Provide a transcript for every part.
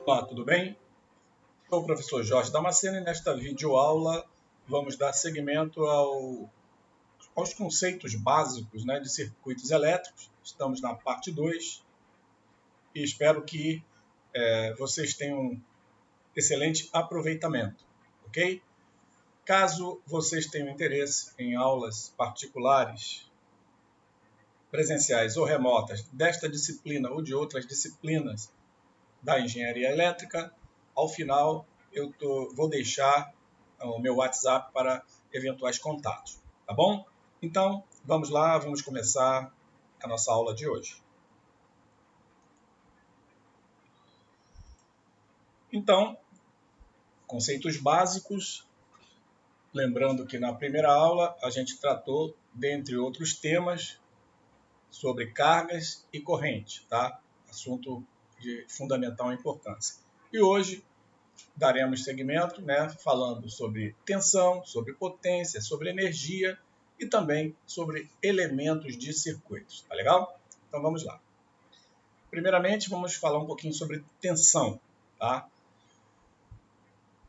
Olá, tudo bem? Sou o professor Jorge Damasceno e nesta videoaula vamos dar seguimento aos conceitos básicos, de circuitos elétricos. Estamos na parte 2 e espero que vocês tenham um excelente aproveitamento, ok? Caso vocês tenham interesse em aulas particulares, presenciais ou remotas desta disciplina ou de outras disciplinas da engenharia elétrica, ao final vou deixar o meu WhatsApp para eventuais contatos, tá bom? Então, vamos lá, vamos começar a nossa aula de hoje. Então, conceitos básicos, lembrando que na primeira aula a gente tratou, dentre outros temas, sobre cargas e corrente, tá? Assunto de fundamental importância. E hoje daremos seguimento, falando sobre tensão, sobre potência, sobre energia e também sobre elementos de circuitos, tá legal? Então vamos lá. Primeiramente, vamos falar um pouquinho sobre tensão, tá?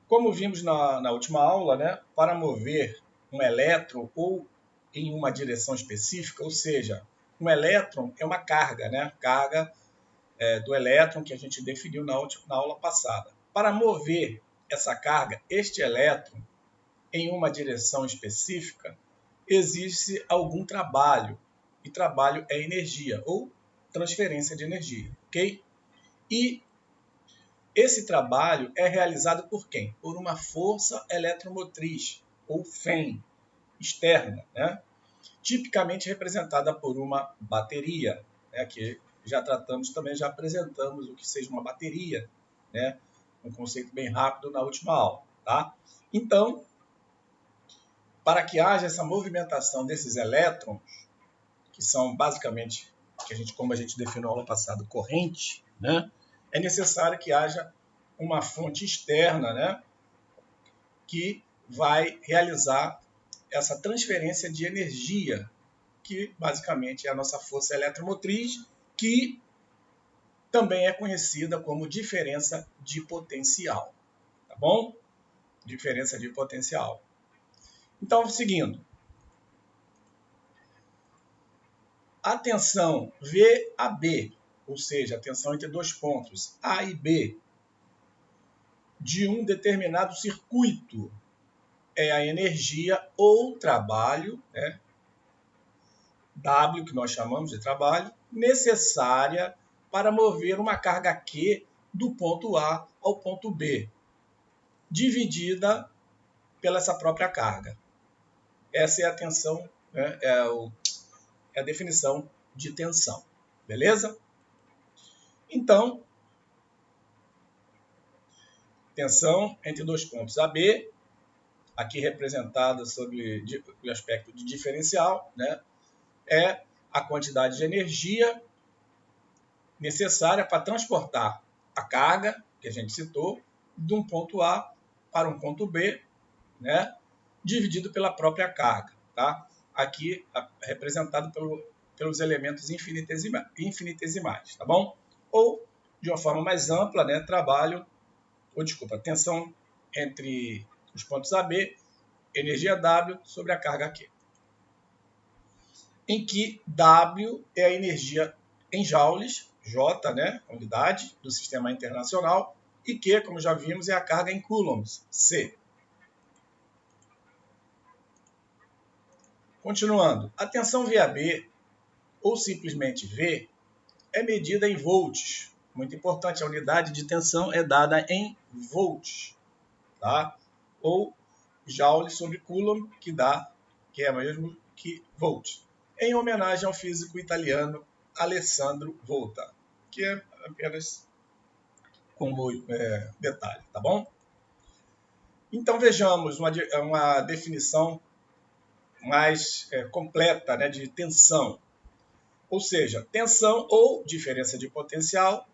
Como vimos na última aula, para mover um elétron ou em uma direção específica, ou seja, um elétron é uma carga, Carga do elétron que a gente definiu na aula passada. Para mover essa carga, este elétron, em uma direção específica, existe algum trabalho. E trabalho é energia, ou transferência de energia, ok? E esse trabalho é realizado por quem? Por uma força eletromotriz, ou FEM, externa, tipicamente representada por uma bateria, que já tratamos também, já apresentamos o que seja uma bateria, um conceito bem rápido na última aula, tá? Então, para que haja essa movimentação desses elétrons, que são basicamente, como a gente definiu na aula passada, corrente, é necessário que haja uma fonte externa, que vai realizar essa transferência de energia, que basicamente é a nossa força eletromotriz, que também é conhecida como diferença de potencial, tá bom? Diferença de potencial. Então, seguindo. A tensão VAB, ou seja, a tensão entre dois pontos A e B, de um determinado circuito, é a energia ou trabalho, W, que nós chamamos de trabalho, necessária para mover uma carga Q do ponto A ao ponto B, dividida pela essa própria carga. Essa é a tensão, é a definição de tensão, beleza? Então, tensão entre dois pontos AB, aqui representada sob o aspecto de diferencial, é a quantidade de energia necessária para transportar a carga, que a gente citou, de um ponto A para um ponto B, dividido pela própria carga, tá? Aqui representado pelos elementos infinitesimais, tá bom? Ou, de uma forma mais ampla, tensão entre os pontos AB, energia W sobre a carga Q. Em que W é a energia em joules, J, a unidade do sistema internacional, e Q, como já vimos, é a carga em coulombs, C. Continuando, a tensão VAB, ou simplesmente V, é medida em volts. Muito importante, a unidade de tensão é dada em volts, tá? Ou joule sobre coulomb, que é mesmo que volts, em homenagem ao físico italiano Alessandro Volta, que é apenas como detalhe, tá bom? Então vejamos uma definição mais completa, de tensão. Ou seja, tensão ou diferença de potencial,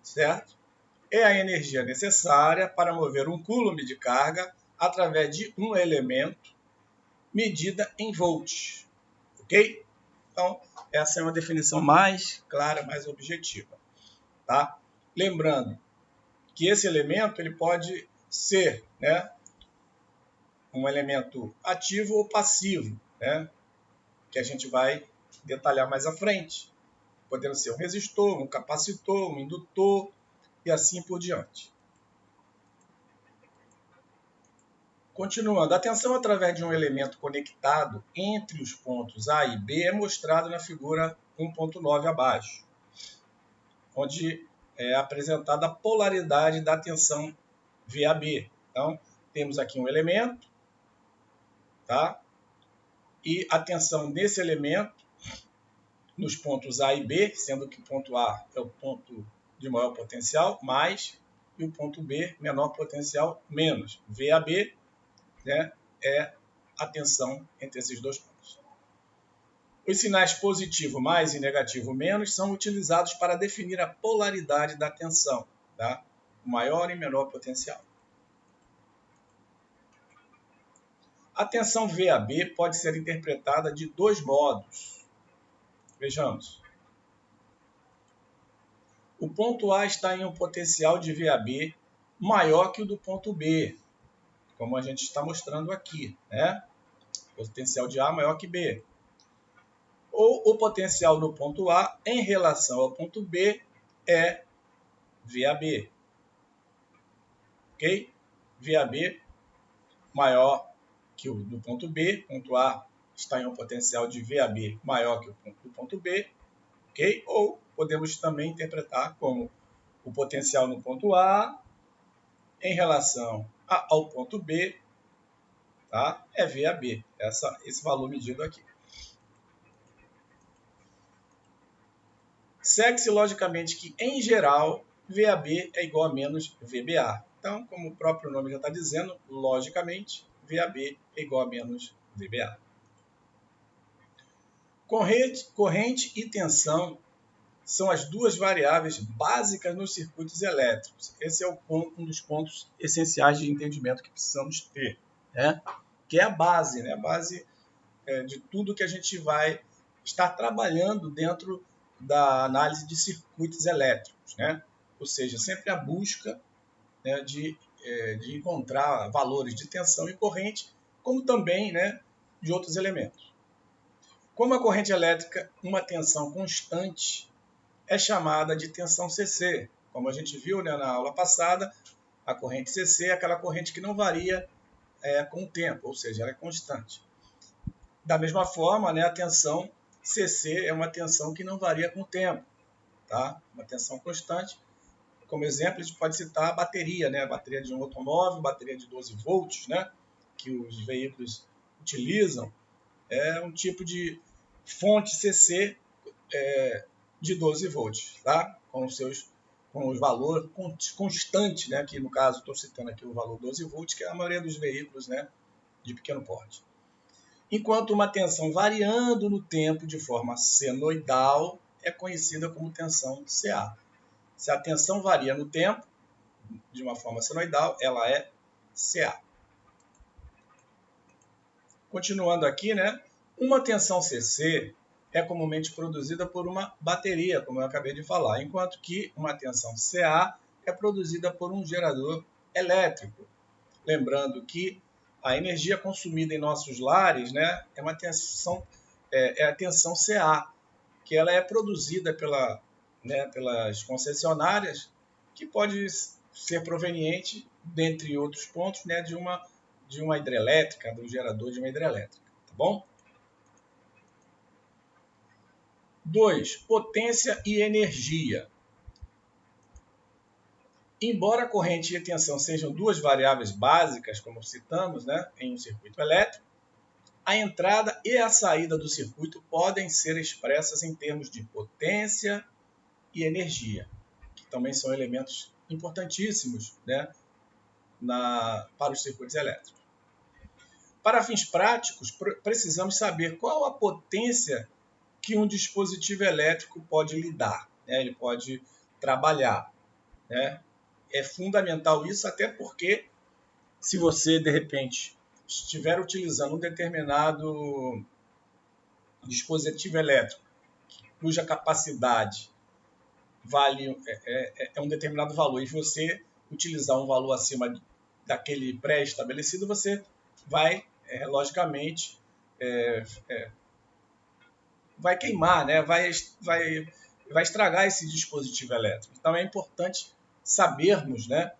certo? É a energia necessária para mover um coulomb de carga através de um elemento medida em volts, ok? Então, essa é uma definição mais clara, mais objetiva, tá? Lembrando que esse elemento ele pode ser, né, um elemento ativo ou passivo, né, que a gente vai detalhar mais à frente, podendo ser um resistor, um capacitor, um indutor e assim por diante. Continuando, a tensão através de um elemento conectado entre os pontos A e B é mostrado na figura 1.9 abaixo, onde é apresentada a polaridade da tensão VAB. Então, temos aqui um elemento, tá? E a tensão desse elemento nos pontos A e B, sendo que o ponto A é o ponto de maior potencial, mais, e o ponto B, menor potencial, menos. VAB, né, é a tensão entre esses dois pontos. Os sinais positivo mais e negativo menos são utilizados para definir a polaridade da tensão, tá? Maior e menor potencial. A tensão VAB pode ser interpretada de dois modos. Vejamos. O ponto A está em um potencial de VAB maior que o do ponto B, como a gente está mostrando aqui, né? O potencial de A maior que B. Ou o potencial do ponto A em relação ao ponto B é VAB. Ok? VAB maior que o do ponto B, ponto A está em um potencial de VAB maior que o do ponto B, ok? Ou podemos também interpretar como o potencial no ponto A em relação ao ponto B, tá? É VAB, esse valor medido aqui. Segue-se logicamente que, em geral, VAB é igual a menos VBA. Então, como o próprio nome já está dizendo, logicamente, VAB é igual a menos VBA. Corrente e tensão são as duas variáveis básicas nos circuitos elétricos. Esse é um dos pontos essenciais de entendimento que precisamos ter, né? Que é a base, né? A base de tudo que a gente vai estar trabalhando dentro da análise de circuitos elétricos, né? Ou seja, sempre a busca, né, de encontrar valores de tensão e corrente, como também, né, de outros elementos. Como a corrente elétrica, uma tensão constante é chamada de tensão CC. Como a gente viu, né, na aula passada, a corrente CC é aquela corrente que não varia com o tempo, ou seja, ela é constante. Da mesma forma, né, a tensão CC é uma tensão que não varia com o tempo, tá? Uma tensão constante. Como exemplo, a gente pode citar a bateria, né? A bateria de um automóvel, bateria de 12 volts, né? Que os veículos utilizam. É um tipo de fonte CC de 12 volts, tá? Com os valores constantes, né? Que no caso estou citando aqui o valor 12 volts, que é a maioria dos veículos, né, de pequeno porte. Enquanto uma tensão variando no tempo de forma senoidal é conhecida como tensão CA. Se a tensão varia no tempo de uma forma senoidal, ela é CA. Continuando aqui, né? Uma tensão CC é comumente produzida por uma bateria, como eu acabei de falar, enquanto que uma tensão CA é produzida por um gerador elétrico. Lembrando que a energia consumida em nossos lares, né, é uma tensão, a tensão CA, que ela é produzida pelas concessionárias, que pode ser proveniente, dentre outros pontos, né, de uma hidrelétrica, do gerador de uma hidrelétrica, tá bom? 2. Potência e energia. Embora a corrente e a tensão sejam duas variáveis básicas, como citamos, né, em um circuito elétrico, a entrada e a saída do circuito podem ser expressas em termos de potência e energia, que também são elementos importantíssimos, né, para os circuitos elétricos. Para fins práticos, precisamos saber qual a potência que um dispositivo elétrico pode lidar, né, ele pode trabalhar, né? É fundamental isso, até porque se você, de repente, estiver utilizando um determinado dispositivo elétrico cuja capacidade vale um determinado valor e você utilizar um valor acima daquele pré-estabelecido, você vai, logicamente, vai queimar, né? Vai estragar esse dispositivo elétrico. Então é importante sabermos, né,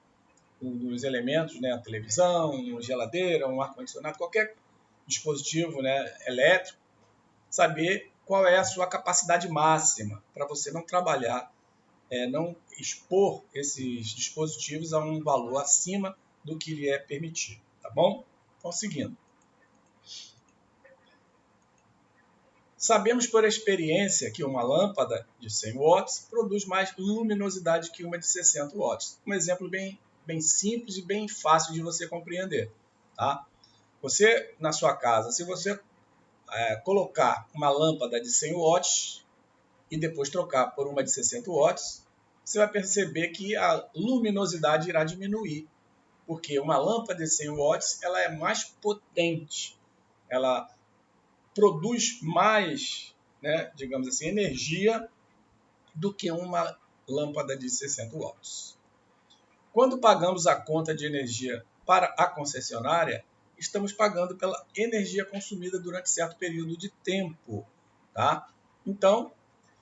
os elementos, né, a televisão, uma geladeira, um ar-condicionado, qualquer dispositivo, né, elétrico, saber qual é a sua capacidade máxima para você não trabalhar, não expor esses dispositivos a um valor acima do que lhe é permitido, tá bom? Então, seguindo. Sabemos por experiência que uma lâmpada de 100 watts produz mais luminosidade que uma de 60 watts. Um exemplo bem simples e bem fácil de você compreender. Tá? Você, na sua casa, se você colocar uma lâmpada de 100 watts e depois trocar por uma de 60 watts, você vai perceber que a luminosidade irá diminuir, porque uma lâmpada de 100 watts ela é mais potente, ela produz mais, né, digamos assim, energia do que uma lâmpada de 60 watts. Quando pagamos a conta de energia para a concessionária, estamos pagando pela energia consumida durante certo período de tempo. Tá? Então,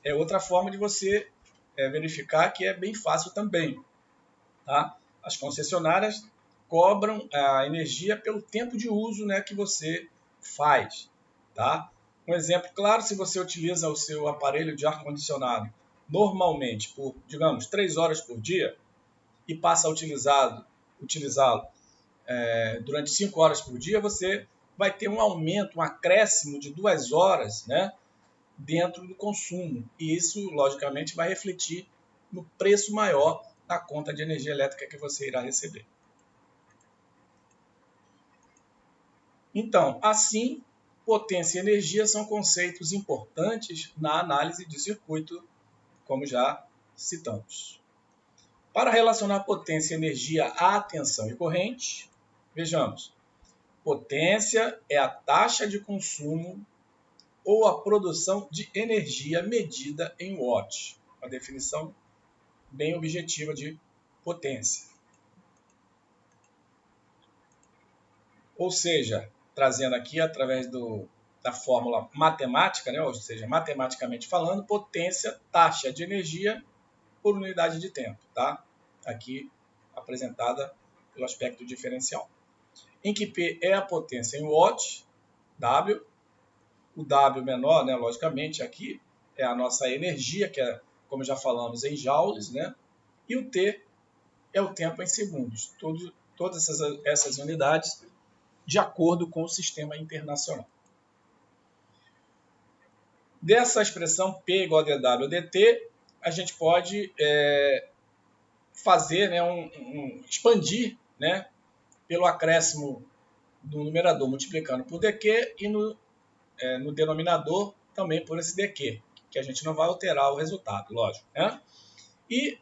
é outra forma de você verificar que é bem fácil também. Tá? As concessionárias cobram a energia pelo tempo de uso, né, que você faz. Tá? Um exemplo claro, se você utiliza o seu aparelho de ar-condicionado normalmente por, digamos, 3 horas por dia e passa a utilizá-lo durante 5 horas por dia, você vai ter um aumento, um acréscimo de 2 horas, né, dentro do consumo. E isso, logicamente, vai refletir no preço maior da conta de energia elétrica que você irá receber. Então, assim, potência e energia são conceitos importantes na análise de circuito, como já citamos. Para relacionar potência e energia à tensão e corrente, vejamos. Potência é a taxa de consumo ou a produção de energia medida em watts. Uma definição bem objetiva de potência. Ou seja, trazendo aqui através da fórmula matemática, né? Ou seja, matematicamente falando, potência, taxa de energia por unidade de tempo. Tá? Aqui apresentada pelo aspecto diferencial. Em que P é a potência em watts, W. O W menor, né, logicamente, aqui é a nossa energia, que é, como já falamos, em joules, né? E o T é o tempo em segundos. Todas essas unidades de acordo com o sistema internacional. Dessa expressão P igual a dW dt, a gente pode fazer, né, expandir, né, pelo acréscimo do numerador multiplicando por dq e no denominador também por esse dq, que a gente não vai alterar o resultado, lógico. Né? E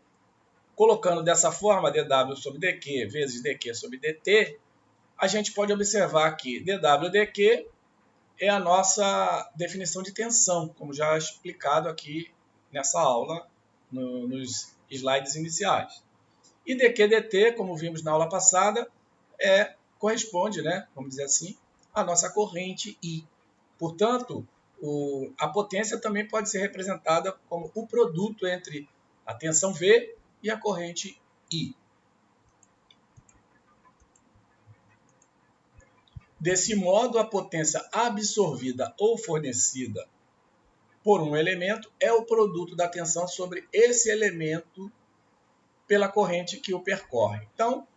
colocando dessa forma dw sobre dq vezes dq sobre dt, a gente pode observar que dw dq é a nossa definição de tensão, como já explicado aqui nessa aula, nos slides iniciais. E dq dt, como vimos na aula passada, corresponde, né, vamos dizer assim, à nossa corrente I. Portanto, a potência também pode ser representada como o produto entre a tensão V e a corrente I. Desse modo, a potência absorvida ou fornecida por um elemento é o produto da tensão sobre esse elemento pela corrente que o percorre. Então,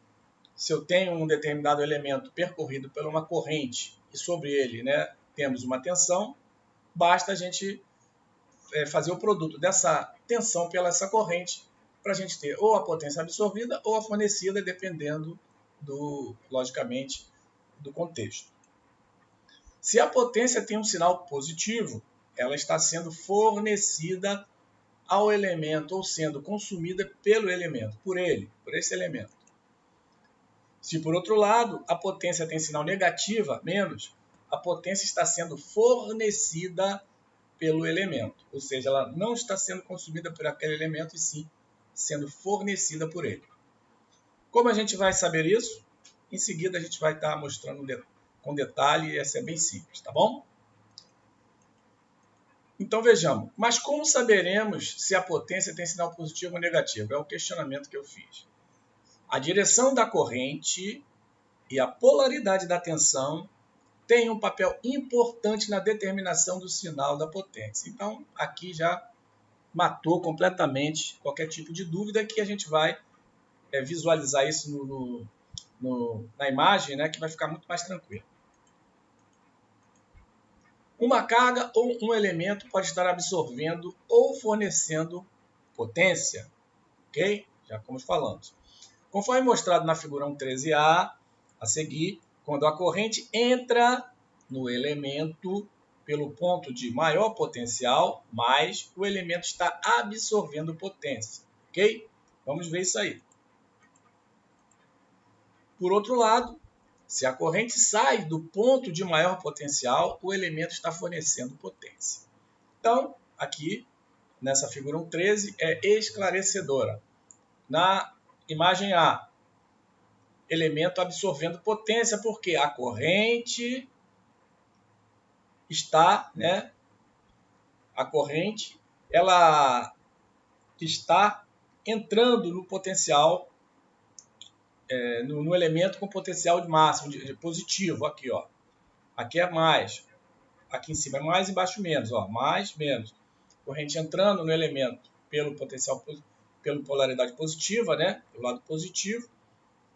se eu tenho um determinado elemento percorrido por uma corrente e sobre ele, né, temos uma tensão, basta a gente fazer o produto dessa tensão pela essa corrente para a gente ter ou a potência absorvida ou a fornecida, dependendo, logicamente, do contexto. Se a potência tem um sinal positivo, ela está sendo fornecida ao elemento ou sendo consumida pelo elemento, por esse elemento. Se, por outro lado, a potência tem sinal negativa, menos, a potência está sendo fornecida pelo elemento, ou seja, ela não está sendo consumida por aquele elemento e sim sendo fornecida por ele. Como a gente vai saber isso? Em seguida a gente vai estar mostrando com detalhe, e essa é bem simples, tá bom? Então vejamos, mas como saberemos se a potência tem sinal positivo ou negativo? É o questionamento que eu fiz. A direção da corrente e a polaridade da tensão têm um papel importante na determinação do sinal da potência. Então aqui já matou completamente qualquer tipo de dúvida, que a gente vai visualizar isso na imagem, né, que vai ficar muito mais tranquilo. Uma carga ou um elemento pode estar absorvendo ou fornecendo potência, ok? Já como falamos. Conforme mostrado na figura 1.13a, a seguir, quando a corrente entra no elemento pelo ponto de maior potencial, mais o elemento está absorvendo potência, ok? Vamos ver isso aí. Por outro lado, se a corrente sai do ponto de maior potencial, o elemento está fornecendo potência. Então, aqui, nessa figura 1.13, é esclarecedora. Na imagem A, elemento absorvendo potência, porque a corrente está, né? A corrente, ela está entrando no potencial, no elemento com potencial de máximo, de positivo, aqui, ó. Aqui é mais, aqui em cima é mais, embaixo menos, ó, mais, menos. Corrente entrando no elemento pelo potencial, pela polaridade positiva, né? Pelo lado positivo,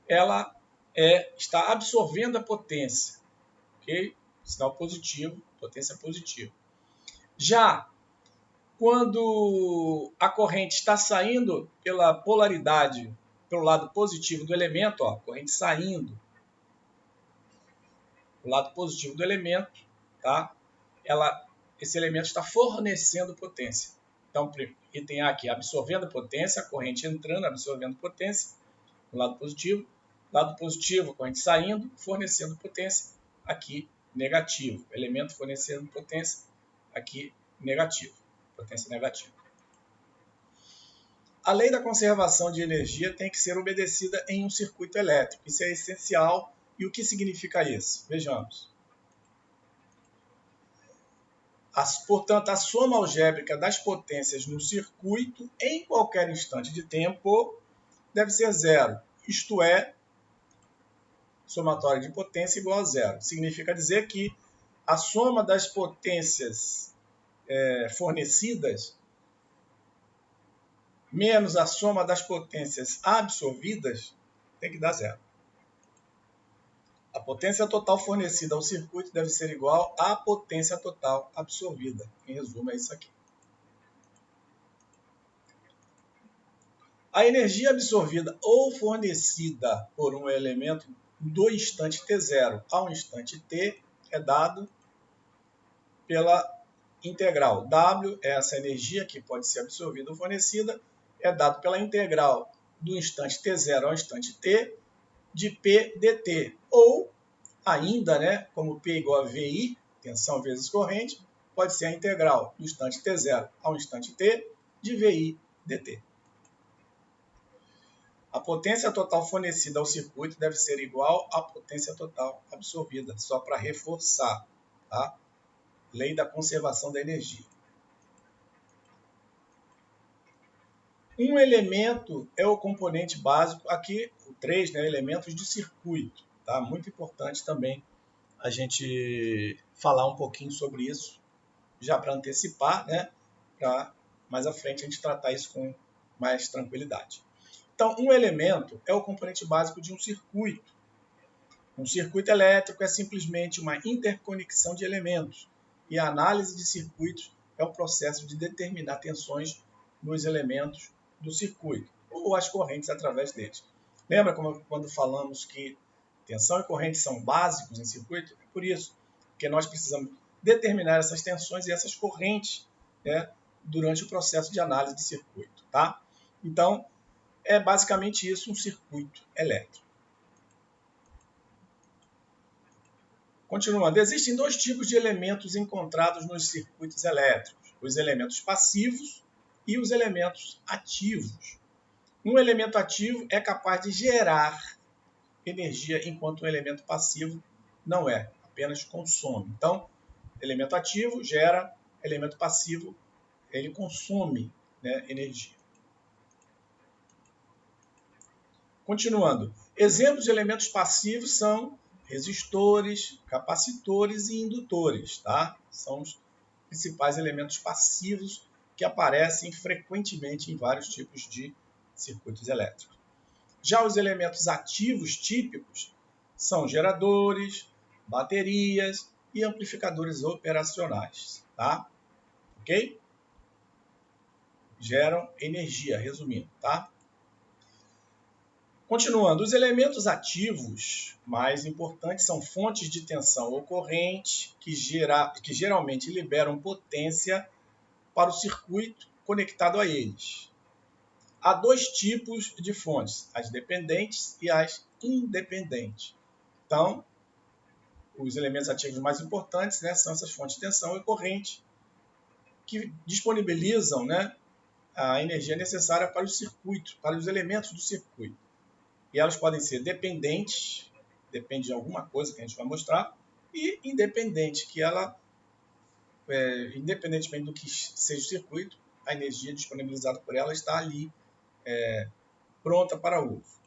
ela está absorvendo a potência, ok? Sinal positivo, potência positiva. Já quando a corrente está saindo pela polaridade, pelo lado positivo do elemento, ó, corrente saindo do lado positivo do elemento, tá? Esse elemento está fornecendo potência. Então, item A aqui, absorvendo potência, a corrente entrando, absorvendo potência, no lado positivo, corrente saindo, fornecendo potência, aqui negativo, elemento fornecendo potência, aqui negativo, potência negativa. A lei da conservação de energia tem que ser obedecida em um circuito elétrico. Isso é essencial. E o que significa isso? Vejamos. Portanto, a soma algébrica das potências no circuito em qualquer instante de tempo deve ser zero. Isto é, somatório de potência igual a zero. Significa dizer que a soma das potências fornecidas menos a soma das potências absorvidas tem que dar zero. A potência total fornecida ao circuito deve ser igual à potência total absorvida. Em resumo, é isso aqui. A energia absorvida ou fornecida por um elemento do instante t0 ao instante t é dado pela integral. W é essa energia que pode ser absorvida ou fornecida, é dado pela integral do instante t0 ao instante t de P dt. Ou ainda, né, como P igual a VI, tensão vezes corrente, pode ser a integral do instante t0 ao instante t de VI dt. A potência total fornecida ao circuito deve ser igual à potência total absorvida, só para reforçar, tá? Lei da conservação da energia. Um elemento é o componente básico, aqui o 3, né, elementos de circuito. Tá? Muito importante também a gente falar um pouquinho sobre isso, já para antecipar, né, para mais à frente a gente tratar isso com mais tranquilidade. Então, um elemento é o componente básico de um circuito. Um circuito elétrico é simplesmente uma interconexão de elementos, e a análise de circuitos é o processo de determinar tensões nos elementos do circuito, ou as correntes através deles. Lembra quando falamos que tensão e corrente são básicos em circuito? É por isso, porque nós precisamos determinar essas tensões e essas correntes, né, durante o processo de análise de circuito. Tá? Então, é basicamente isso, um circuito elétrico. Continuando, existem dois tipos de elementos encontrados nos circuitos elétricos: os elementos passivos e os elementos ativos. Um elemento ativo é capaz de gerar energia, enquanto um elemento passivo não é, apenas consome. Então, elemento ativo gera, elemento passivo ele consome, né, energia. Continuando, exemplos de elementos passivos são resistores, capacitores e indutores, tá? São os principais elementos passivos que aparecem frequentemente em vários tipos de circuitos elétricos. Já os elementos ativos típicos são geradores, baterias e amplificadores operacionais, tá? Ok? Geram energia, resumindo, tá? Continuando, os elementos ativos mais importantes são fontes de tensão ou corrente, que geralmente liberam potência para o circuito conectado a eles. Há dois tipos de fontes, as dependentes e as independentes. Então, os elementos ativos mais importantes, né, são essas fontes de tensão e corrente, que disponibilizam, né, a energia necessária para o circuito, para os elementos do circuito. E elas podem ser dependentes, depende de alguma coisa que a gente vai mostrar, e independente, que ela, independentemente do que seja o circuito, a energia disponibilizada por ela está ali, pronta para uso.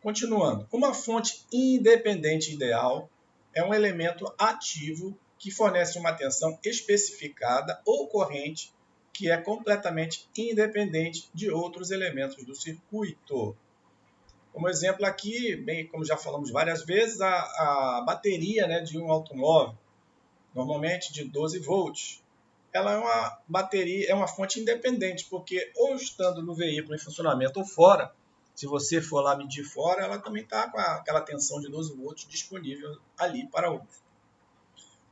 Continuando, uma fonte independente ideal é um elemento ativo que fornece uma tensão especificada ou corrente que é completamente independente de outros elementos do circuito. Como exemplo aqui, bem como já falamos várias vezes, a bateria, né, de um automóvel, normalmente de 12 volts, ela é uma bateria, é uma fonte independente, porque ou estando no veículo em funcionamento ou fora, se você for lá medir fora, ela também está com aquela tensão de 12 volts disponível ali para uso.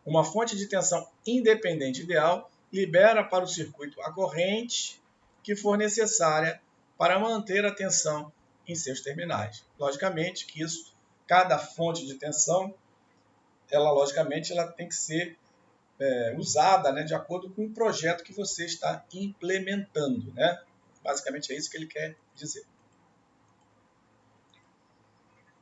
Uma fonte de tensão independente ideal libera para o circuito a corrente que for necessária para manter a tensão em seus terminais. Logicamente que isso, cada fonte de tensão, ela tem que ser usada, né, de acordo com o projeto que você está implementando, né? Basicamente é isso que ele quer dizer.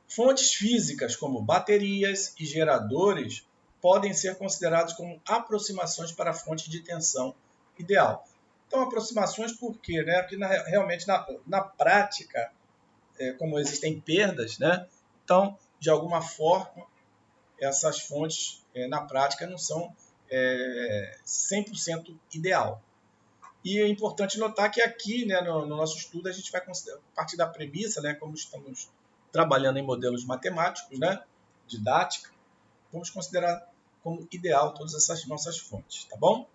Fontes físicas como baterias e geradores podem ser considerados como aproximações para a fonte de tensão ideal. Então, aproximações por quê? Né? Porque realmente na prática, como existem perdas, né? Então, de alguma forma, essas fontes na prática não são 100% ideal. E é importante notar que aqui, né, no nosso estudo, a gente vai partir da premissa, né, como estamos trabalhando em modelos matemáticos, né, didática, vamos considerar como ideal todas essas nossas fontes, tá bom?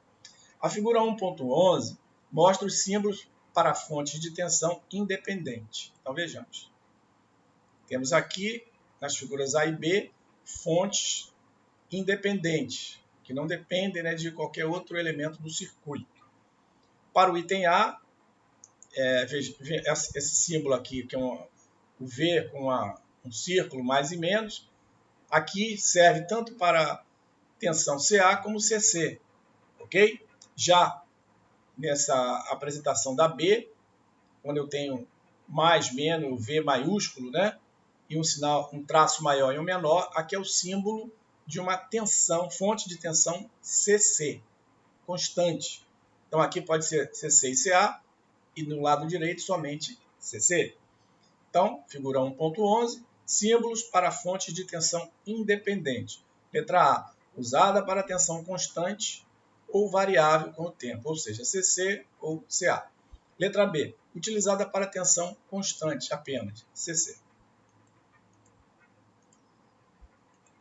A figura 1.11 mostra os símbolos para fontes de tensão independente. Então vejamos. Temos aqui, nas figuras A e B, fontes independentes, que não dependem, né, de qualquer outro elemento do circuito. Para o item A, esse símbolo aqui, que é o V com um círculo mais e menos, aqui serve tanto para tensão CA como CC, ok? Já nessa apresentação da B, onde eu tenho mais, menos, V maiúsculo, né? E um traço maior e um menor, aqui é o símbolo de uma tensão, fonte de tensão CC, constante. Então aqui pode ser CC e CA, e no lado direito somente CC. Então, figura 1.11, símbolos para fontes de tensão independente. Letra A, usada para tensão constante ou variável com o tempo, ou seja, CC ou CA. Letra B, utilizada para tensão constante apenas, CC.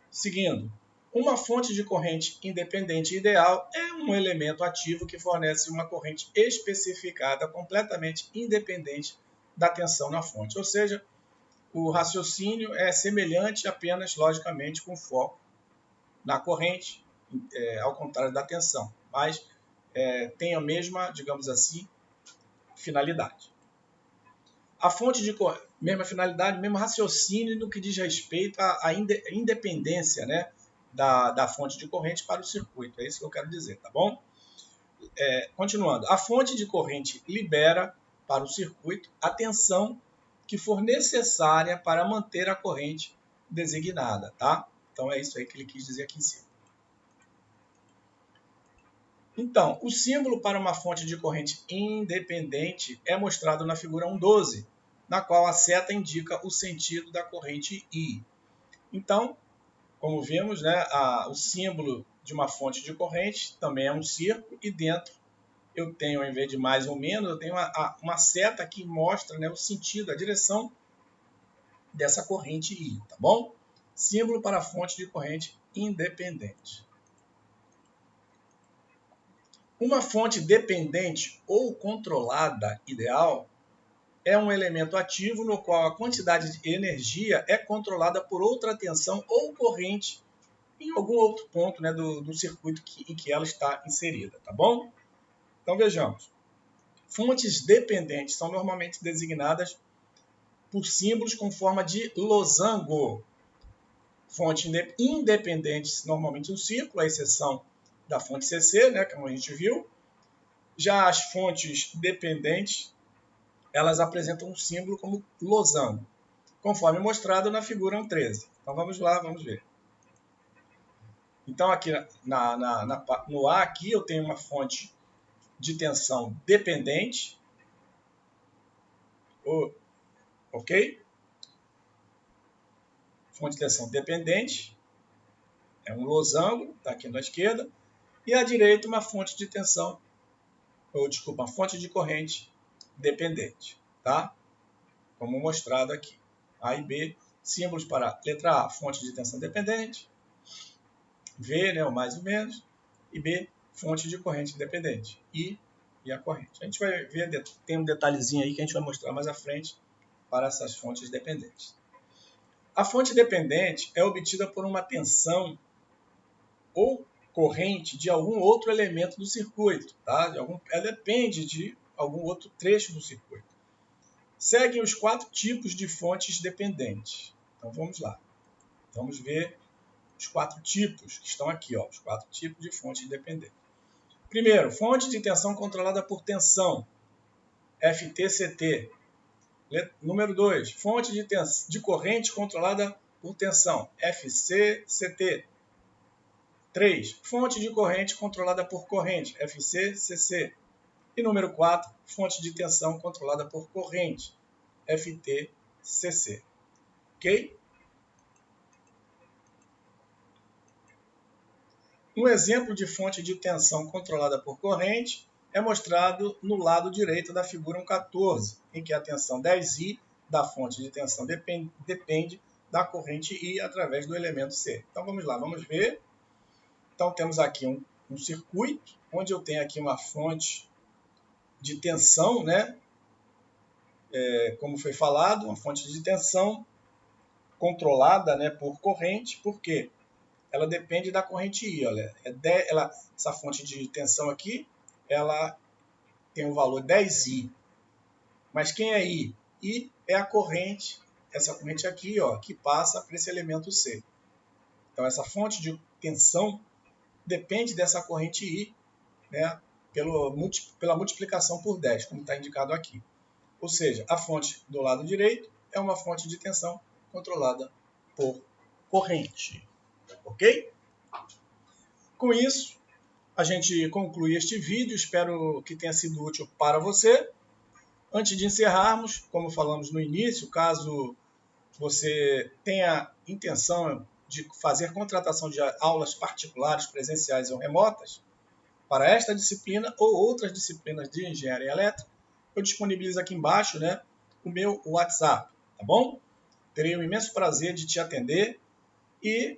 Seguindo, uma fonte de corrente independente ideal é um elemento ativo que fornece uma corrente especificada completamente independente da tensão na fonte. Ou seja, o raciocínio é semelhante apenas, logicamente, com foco na corrente, ao contrário da tensão, mas tem a mesma, digamos assim, finalidade. A fonte de mesma finalidade, mesmo raciocínio no que diz respeito à independência, né, da fonte de corrente para o circuito. É isso que eu quero dizer, tá bom? continuando, a fonte de corrente libera para o circuito a tensão que for necessária para manter a corrente designada, tá? Então é isso aí que ele quis dizer aqui em cima. Então, o símbolo para uma fonte de corrente independente é mostrado na figura 1.12, na qual a seta indica o sentido da corrente I. Então, como vimos, né, o símbolo de uma fonte de corrente também é um círculo e dentro eu tenho, ao invés de mais ou menos, eu tenho uma seta que mostra, né, o sentido, a direção dessa corrente I, tá bom? Símbolo para fonte de corrente independente. Uma fonte dependente ou controlada ideal é um elemento ativo no qual a quantidade de energia é controlada por outra tensão ou corrente em algum outro ponto, né, do circuito em que ela está inserida, tá bom? Então vejamos. Fontes dependentes são normalmente designadas por símbolos com forma de losango. Fontes independentes, normalmente um círculo, à exceção da fonte CC, né, como a gente viu. Já as fontes dependentes, elas apresentam um símbolo como losango, conforme mostrado na figura 1.13. Então vamos lá, vamos ver. Então aqui no A aqui eu tenho uma fonte de tensão dependente, ok? Fonte de tensão dependente, é um losango, está aqui na esquerda, e à direita uma fonte de tensão, uma fonte de corrente dependente, tá? Como mostrado aqui. A e B, símbolos para letra A, fonte de tensão dependente, V, né, o mais ou menos, e B, fonte de corrente dependente, I e a corrente. A gente vai ver, tem um detalhezinho aí que a gente vai mostrar mais à frente para essas fontes dependentes. A fonte dependente é obtida por uma tensão ou corrente de algum outro elemento do circuito, tá? Ela depende de algum outro trecho do circuito. Seguem os 4 tipos de fontes dependentes. Então vamos lá. Vamos ver os 4 tipos que estão aqui, ó, os 4 tipos de fontes dependentes. Primeiro, fonte de tensão controlada por tensão, FTCT. Número 2, fonte de corrente controlada por tensão, FCCT. 3, fonte de corrente controlada por corrente, FCCC. E número 4, fonte de tensão controlada por corrente, FTCC. Ok? Um exemplo de fonte de tensão controlada por corrente é mostrado no lado direito da figura 1.14, em que a tensão 10I da fonte de tensão depende da corrente I através do elemento C. Então vamos lá, vamos ver. Então temos aqui um circuito, onde eu tenho aqui uma fonte de tensão, né? Como foi falado, uma fonte de tensão controlada, né, por corrente, porque ela depende da corrente I. Olha, essa fonte de tensão aqui, ela tem o valor 10I. Mas quem é I? I é a corrente, essa corrente aqui, ó, que passa para esse elemento C. Então essa fonte de tensão depende dessa corrente I, né, pela multiplicação por 10, como está indicado aqui. Ou seja, a fonte do lado direito é uma fonte de tensão controlada por corrente. Ok? Com isso, a gente conclui este vídeo. Espero que tenha sido útil para você. Antes de encerrarmos, como falamos no início, caso você tenha intenção de fazer contratação de aulas particulares, presenciais ou remotas, para esta disciplina ou outras disciplinas de engenharia elétrica, eu disponibilizo aqui embaixo, né, o meu WhatsApp, tá bom? Terei um imenso prazer de te atender e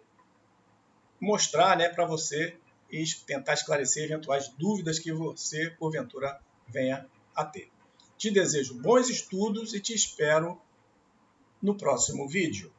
mostrar, né, para você e tentar esclarecer eventuais dúvidas que você, porventura, venha a ter. Te desejo bons estudos e te espero no próximo vídeo.